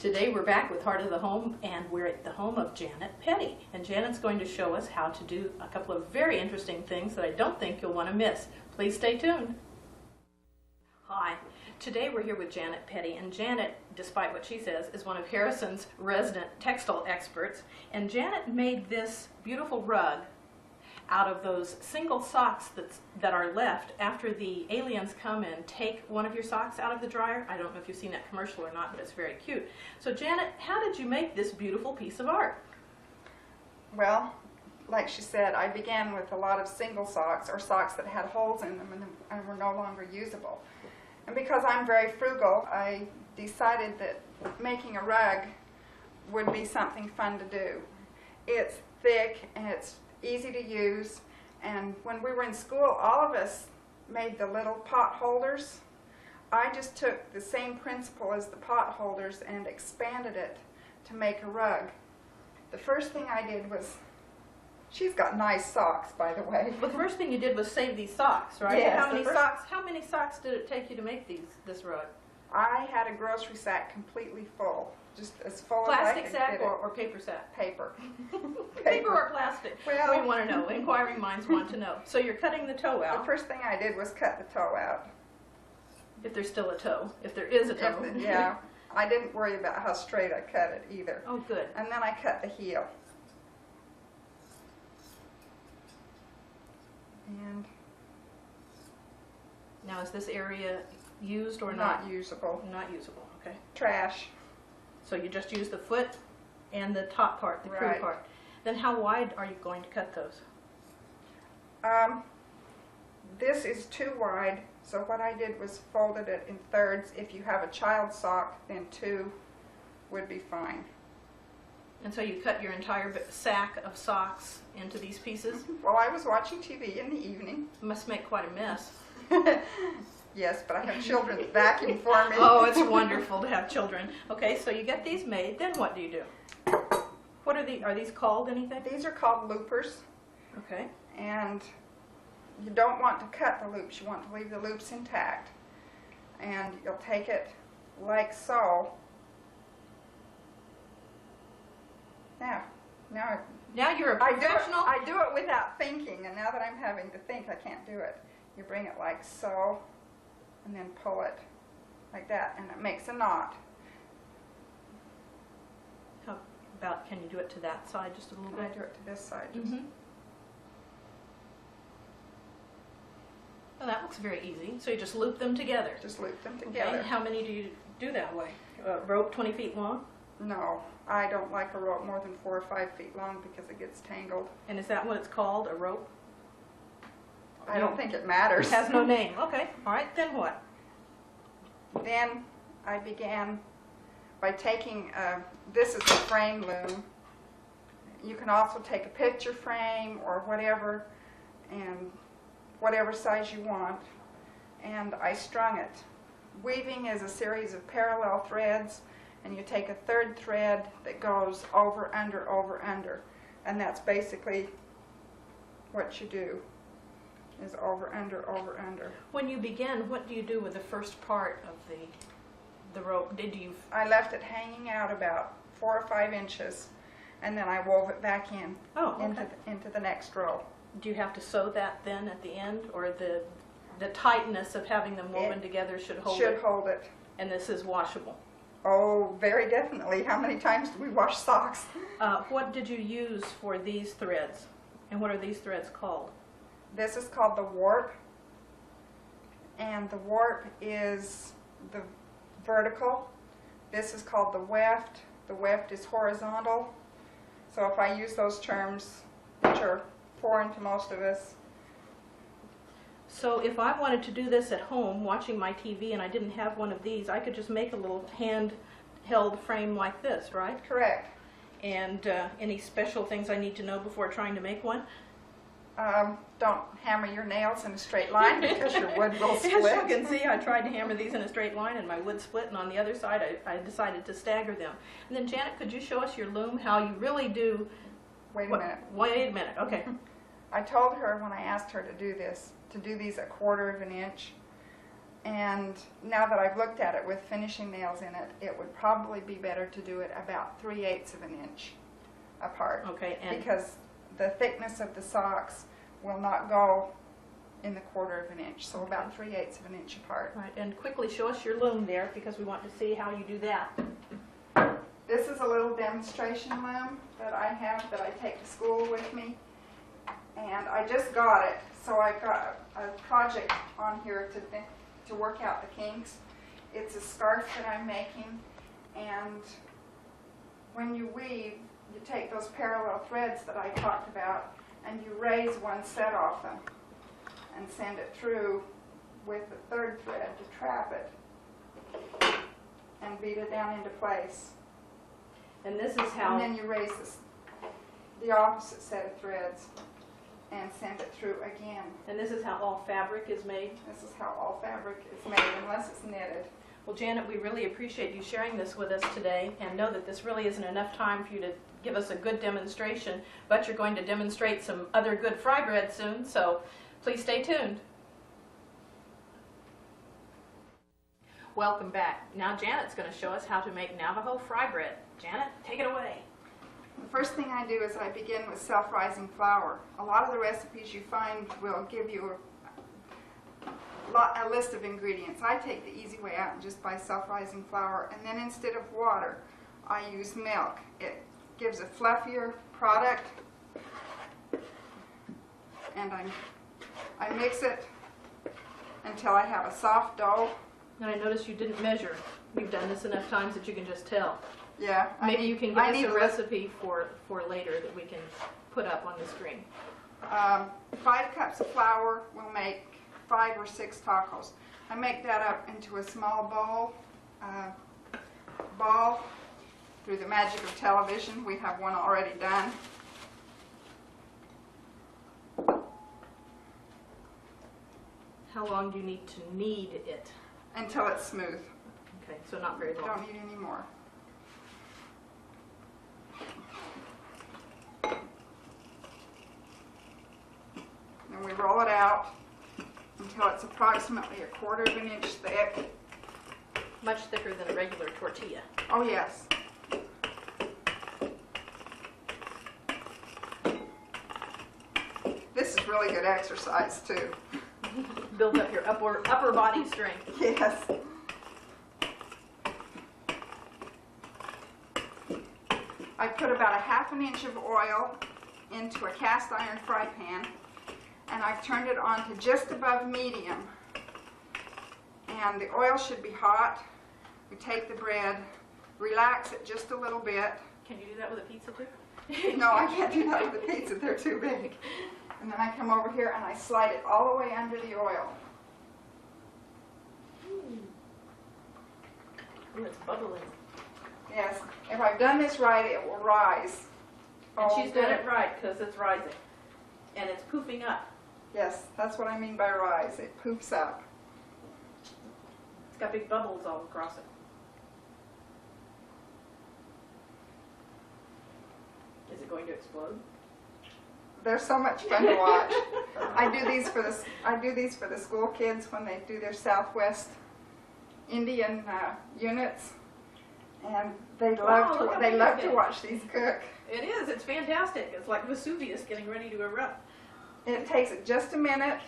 Today we're back with Heart of the Home, and we're at the home of Janet Petty. And Janet's going to show us how to do a couple of very interesting things that I don't think you'll want to miss. Please stay tuned. Hi. Today we're here with Janet Petty, and Janet, despite what she says, is one of Harrison's resident textile experts. And Janet made this beautiful rug out of those single socks that are left after the aliens come and take one of your socks out of the dryer. I don't know if you've seen that commercial or not, but it's very cute. So Janet, how did you make this beautiful piece of art? Well, like she said, I began with a lot of single socks, or socks that had holes in them and were no longer usable. And because I'm very frugal, I decided that making a rug would be something fun to do. It's thick and it's easy to use, and when we were in school, all of us made the little pot holders. I just took the same principle as the pot holders and expanded it to make a rug. The first thing I did was, she's got nice socks, by the way. Well, the first thing you did was save these socks, right? Yes, How many socks did it take you to make this rug? I had a grocery sack completely full, just as full as I Plastic could sack get it. or paper sack? Paper. Paper or plastic? Well, we want to know. Inquiring minds want to know. So you're cutting the toe out. the first thing I did was cut the toe out. If there's still a toe. If there is a toe. Yeah. I didn't worry about how straight I cut it either. Oh, good. And then I cut the heel. And Now, is this area used or not usable. Not usable, okay. Trash. So you just use the foot and the top part, the crew Right. part. Then how wide are you going to cut those? This is too wide, so what I did was folded it in thirds. If you have a child sock, then 2 would be fine. And so you cut your entire sack of socks into these pieces? Well, I was watching TV in the evening. It must make quite a mess. Yes, but I have children that vacuum for me. Oh, it's wonderful to have children. Okay, so you get these made, then what do you do? What are these called anything? These are called loopers, Okay. and you don't want to cut the loops. You want to leave the loops intact. And you'll take it like so. Now you're a professional. I do it without thinking, and now that I'm having to think, I can't do it. You bring it like so, and then pull it like that, and it makes a knot. How about, can you do it to that side just a little I bit? do it to this side. Just. Mm-hmm. Well, that looks very easy. So you just loop them together. Just loop them Okay. together. And how many do you do that way? Rope 20 feet long? No, I don't like a rope more than 4 or 5 feet long because it gets tangled. And is that what it's called, a rope? I don't think it matters. It has no name. Okay. All right. Then what? Then I began by taking, this is a frame loom. You can also take a picture frame or whatever, and whatever size you want, and I strung it. Weaving is a series of parallel threads, and you take a third thread that goes over, under, and that's basically what you do, is over, under. When you begin, what do you do with the first part of the rope? I left it hanging out about 4 or 5 inches, and then I wove it back in into the next row. Do you have to sew that then at the end, or the tightness of having them woven together should hold it? Should hold it. And this is washable? Oh, very definitely. How many times do we wash socks? What did you use for these threads? And what are these threads called? This is called the warp, and the warp is the vertical. This is called the weft. The weft is horizontal. So if I use those terms, which are foreign to most of us. So if I wanted to do this at home, watching my TV, and I didn't have one of these, I could just make a little hand-held frame like this, right? Correct. And any special things I need to know before trying to make one? Don't hammer your nails in a straight line because your wood will split. As you can see, I tried to hammer these in a straight line and my wood split, and on the other side I decided to stagger them. And then Janet, could you show us your loom, how you really do... Wait a minute. Wait a minute, okay. I told her when I asked her to do this, to do these 1/4 of an inch, And now that I've looked at it with finishing nails in it, it would probably be better to do it about 3/8 of an inch apart. Okay, and Because the thickness of the socks will not go in the 1/4 of an inch, so about 3/8 of an inch apart. right, and quickly show us your loom there because we want to see how you do that. This is a little demonstration loom that I have that I take to school with me. And I just got it, so I've got a project on here to work out the kinks. It's a scarf that I'm making, and when you weave, you take those parallel threads that I talked about and you raise one set off them and send it through with the 3rd thread to trap it and beat it down into place. And this is how... And then you raise the opposite set of threads and send it through again. And this is how all fabric is made? This is how all fabric is made, unless it's knitted. Well, Janet, we really appreciate you sharing this with us today, and know that this really isn't enough time for you to give us a good demonstration, but you're going to demonstrate some other good fry bread soon, so please stay tuned. Welcome back. Now Janet's going to show us how to make Navajo fry bread. Janet, take it away. The first thing I do is I begin with self-rising flour. A lot of the recipes you find will give you a list of ingredients. I take the easy way out and just buy self-rising flour, and then instead of water, I use milk. It gives a fluffier product, and I mix it until I have a soft dough. And I noticed you didn't measure. You've done this enough times that you can just tell. Yeah. Maybe you can give us a recipe for later that we can put up on the screen. 5 cups of flour will make 5 or 6 tacos. I make that up into a small ball through the magic of television. We have one already done. How long do you need to knead it? Until it's smooth. Okay, so not very long. Don't need any more. Then we roll it out until it's approximately 1/4 of an inch thick. Much thicker than a regular tortilla. Oh yes. This is really good exercise too. Build up your upper body strength. Yes. I put about 1/2 inch of oil into a cast iron fry pan, and I've turned it on to just above medium. And the oil should be hot. We take the bread, relax it just a little bit. Can you do that with a pizza too? No, I can't do that with the pizza, they're too big. And then I come over here and I slide it all the way under the oil. Ooh, it's bubbling. Yes, if I've done this right, it will rise. And Oh, she's done good. it right because it's rising. And it's poofing up. Yes, that's what I mean by rise. It poofs up. It's got big bubbles all across it. Is it going to explode? They're so much fun to watch. I do these for the school kids when they do their Southwest Indian units, and they love to watch these cook. It is. It's fantastic. It's like Vesuvius getting ready to erupt. It takes it just a minute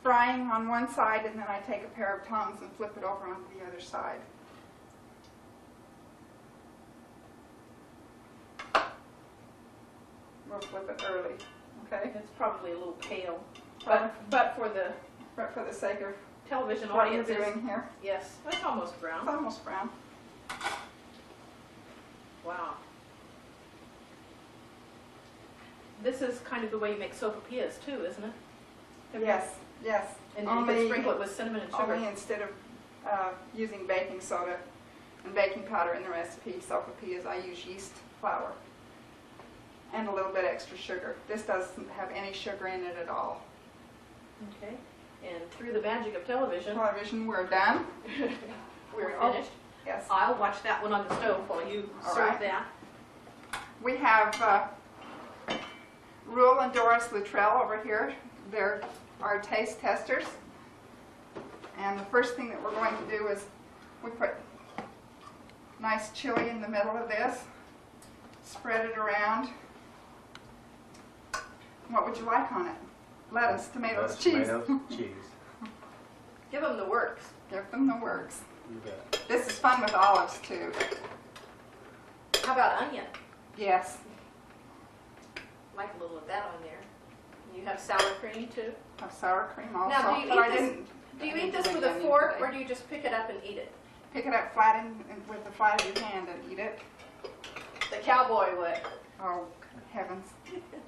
frying on one side, and then I take a pair of tongs and flip it over onto the other side. We'll flip it early, okay? It's probably a little pale, But but for the for the sake of television what we're audiences, doing here, yes, it's almost it's brown. almost brown. Wow. This is kind of the way you make sopapillas too, isn't it? Yes, yes. And then you can sprinkle it with cinnamon and sugar. Only instead of using baking soda and baking powder in the recipe, sopapillas, I use yeast flour and a little bit extra sugar. This doesn't have any sugar in it at all. Okay. And through the magic of television, We're done. we're Oh, finished. yes. I'll watch that one on the stove while you All serve right. that. We have Rule and Doris Luttrell over here. They're our taste testers. And the first thing that we're going to do is we put nice chili in the middle of this, spread it around. What would you like on it? Lettuce, tomatoes, Lettuce, cheese. Tomatoes, cheese. Give them the works. Give them the works. You bet. This is fun with olives too. How about onion? Yes, Like a little of that on there. You have sour cream too. have sour cream also. Now, do you but eat I this- didn't. Do you I eat didn't this do with any a onion fork, today. or do you just pick it up and eat it? Pick it up flat with the flat of your hand and eat it. The cowboy way. Oh, heavens.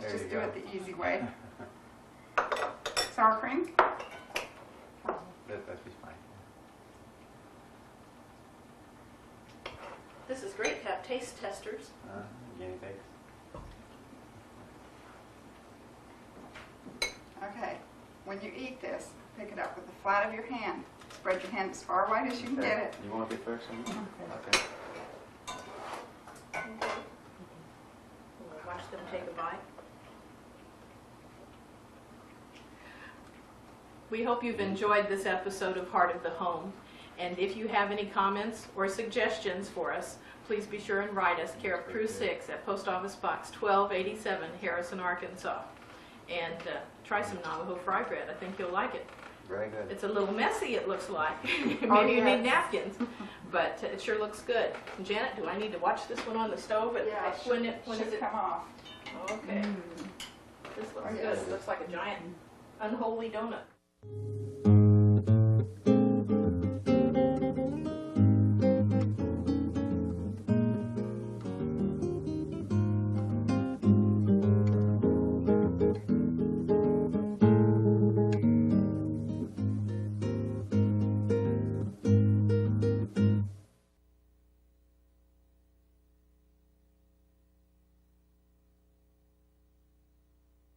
There Just you do go. it the easy way. Sour cream? That'd be fine. This is great to have taste testers. Guinea pigs. Okay. When you eat this, pick it up with the flat of your hand. Spread your hand as far wide as you can get it. You want to be first? Okay. We'll watch them take a bite. We hope you've enjoyed this episode of Heart of the Home. And if you have any comments or suggestions for us, please be sure and write us, care of Crew 6 at Post Office Box 1287, Harrison, Arkansas. And try some Navajo fry bread. I think you'll like it. Very good. It's a little messy, it looks like. Maybe Oh, you yes. need napkins, but it sure looks good. Janet, do I need to watch this one on the stove? Yeah, When it is should it? come off. Okay. This looks Oh, good. yes. It looks like a giant unholy donut.